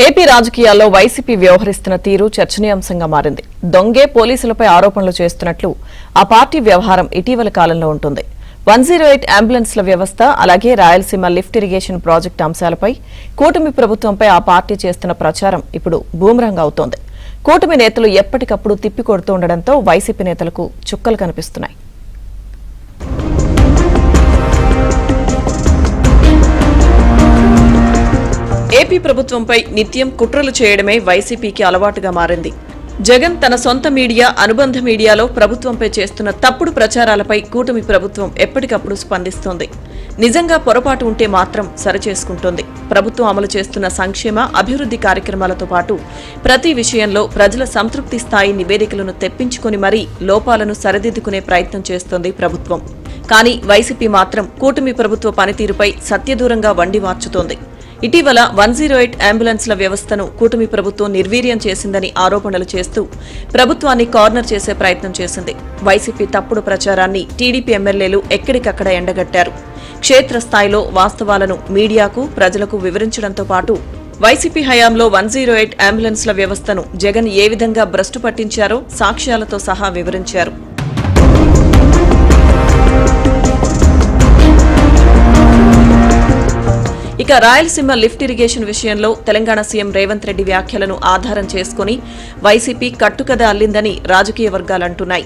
AP రాజకీయాల్లో YCP వ్యవహరిస్తున్న తీరు చర్చనీయాంశంగా మారింది. దొంగే పోలీసులపై ఆరోపణలు చేస్తున్నట్లు ఆ పార్టీ వ్యవహారం ఇటీవల కాలంలో ఉంటుంది. 108 అంబులెన్స్ల వ్యవస్థ, అలాగే రాయలసీమ లిఫ్ట్ ఇరిగేషన్ ప్రాజెక్టు అంశాలపై కూటమి ప్రభుత్వంపై ఆ పార్టీ చేస్తున్న ప్రచారం ఇప్పుడు బూమరాంగ్ అవుతోంది. కూటమి నేతలు ఎప్పటికప్పుడు తిప్పికొడుతూ ఉండడంతో వైసీపీ నేతలకు చుక్కలు కనిపిస్తున్నాయి. ఏపీ ప్రభుత్వంపై నిత్యం కుట్రలు చేయడమే వైసీపీకి అలవాటుగా మారింది. జగన్ తన సొంత మీడియా, అనుబంధ మీడియాలో ప్రభుత్వంపై చేస్తున్న తప్పుడు ప్రచారాలపై కూటమి ప్రభుత్వం ఎప్పటికప్పుడు స్పందిస్తోంది. నిజంగా పొరపాటు ఉంటే మాత్రం సరిచేసుకుంటోంది. ప్రభుత్వం అమలు చేస్తున్న సంక్షేమ, అభివృద్ధి కార్యక్రమాలతో పాటు ప్రతి విషయంలో ప్రజల సంతృప్తి స్థాయి నివేదికలను తెప్పించుకుని మరీ లోపాలను సరిదిద్దుకునే ప్రయత్నం చేస్తోంది ప్రభుత్వం. కానీ వైసీపీ మాత్రం కూటమి ప్రభుత్వ పనితీరుపై సత్యదూరంగా వండి మార్చుతోంది. ఇటీవల 108 అంబులెన్స్ల వ్యవస్థను కూటమి ప్రభుత్వం నిర్వీర్యం చేసిందని ఆరోపణలు చేస్తూ ప్రభుత్వాన్ని కార్నర్ చేసే ప్రయత్నం చేసింది. వైసీపీ తప్పుడు ప్రచారాన్ని టీడీపీ ఎమ్మెల్యేలు ఎక్కడికక్కడ ఎండగట్టారు. క్షేత్రస్థాయిలో వాస్తవాలను మీడియాకు, ప్రజలకు వివరించడంతో పాటు వైసీపీ హయాంలో 108 అంబులెన్స్ల వ్యవస్థను జగన్ ఏ విధంగా భ్రష్టు పట్టించారో సాక్ష్యాలతో సహా వివరించారు. ఇక రాయలసీమ లిఫ్ట్ ఇరిగేషన్ విషయంలో తెలంగాణ సీఎం రేవంత్ రెడ్డి వ్యాఖ్యలను ఆధారం చేసుకుని వైసీపీ కట్టుకథ అల్లిందని రాజకీయ వర్గాలంటున్నాయి.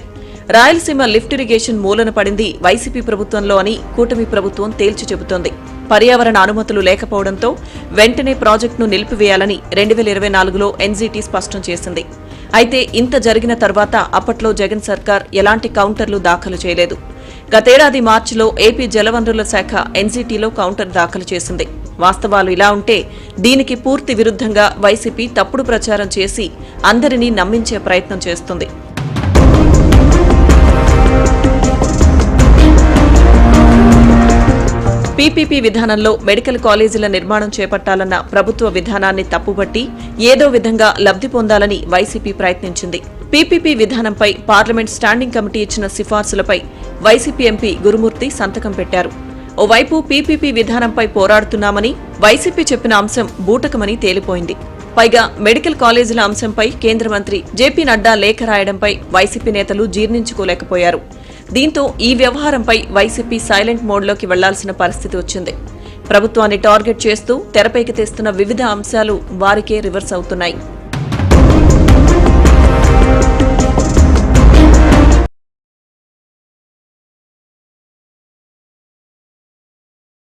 రాయలసీమ లిఫ్ట్ ఇరిగేషన్ మూలన పడింది వైసీపీ ప్రభుత్వంలో అని కూటమి ప్రభుత్వం తేల్చి చెబుతోంది. పర్యావరణ అనుమతులు లేకపోవడంతో వెంటనే ప్రాజెక్టును నిలిపివేయాలని 2024లో ఎన్జీటీ స్పష్టం చేసింది. అయితే ఇంత జరిగిన తర్వాత అప్పట్లో జగన్ సర్కార్ ఎలాంటి కౌంటర్లు దాఖలు చేయలేదు. గతేడాది మార్చిలో ఏపీ జలవనరుల శాఖ ఎన్జీటీలో కౌంటర్ దాఖలు చేసింది. వాస్తవాలు ఇలా ఉంటే దీనికి పూర్తి విరుద్ధంగా వైసీపీ తప్పుడు ప్రచారం చేసి అందరినీ నమ్మించే ప్రయత్నం చేస్తుంది. పీపీపీ విధానంలో మెడికల్ కాలేజీల నిర్మాణం చేపట్టాలన్న ప్రభుత్వ విధానాన్ని తప్పుబట్టి ఏదో విధంగా లబ్ధి పొందాలని వైసీపీ ప్రయత్నించింది. పీపీపీ విధానంపై పార్లమెంట్ స్టాండింగ్ కమిటీ ఇచ్చిన సిఫార్సులపై వైసీపీ ఎంపీ గురుమూర్తి సంతకం పెట్టారు. ఓవైపు పీపీపీ విధానంపై పోరాడుతున్నామని వైసీపీ చెప్పిన అంశం బూటకమని తేలిపోయింది. పైగా మెడికల్ కాలేజీల అంశంపై కేంద్ర మంత్రి జేపీ నడ్డా లేఖ రాయడంపై వైసీపీ నేతలు జీర్ణించుకోలేకపోయారు. దీంతో ఈ వ్యవహారంపై వైసీపీ సైలెంట్ మోడ్లోకి వెళ్లాల్సిన పరిస్థితి వచ్చింది. ప్రభుత్వాన్ని టార్గెట్ చేస్తూ తెరపైకి తెస్తున్న వివిధ అంశాలు వారికే రివర్స్ అవుతున్నాయి.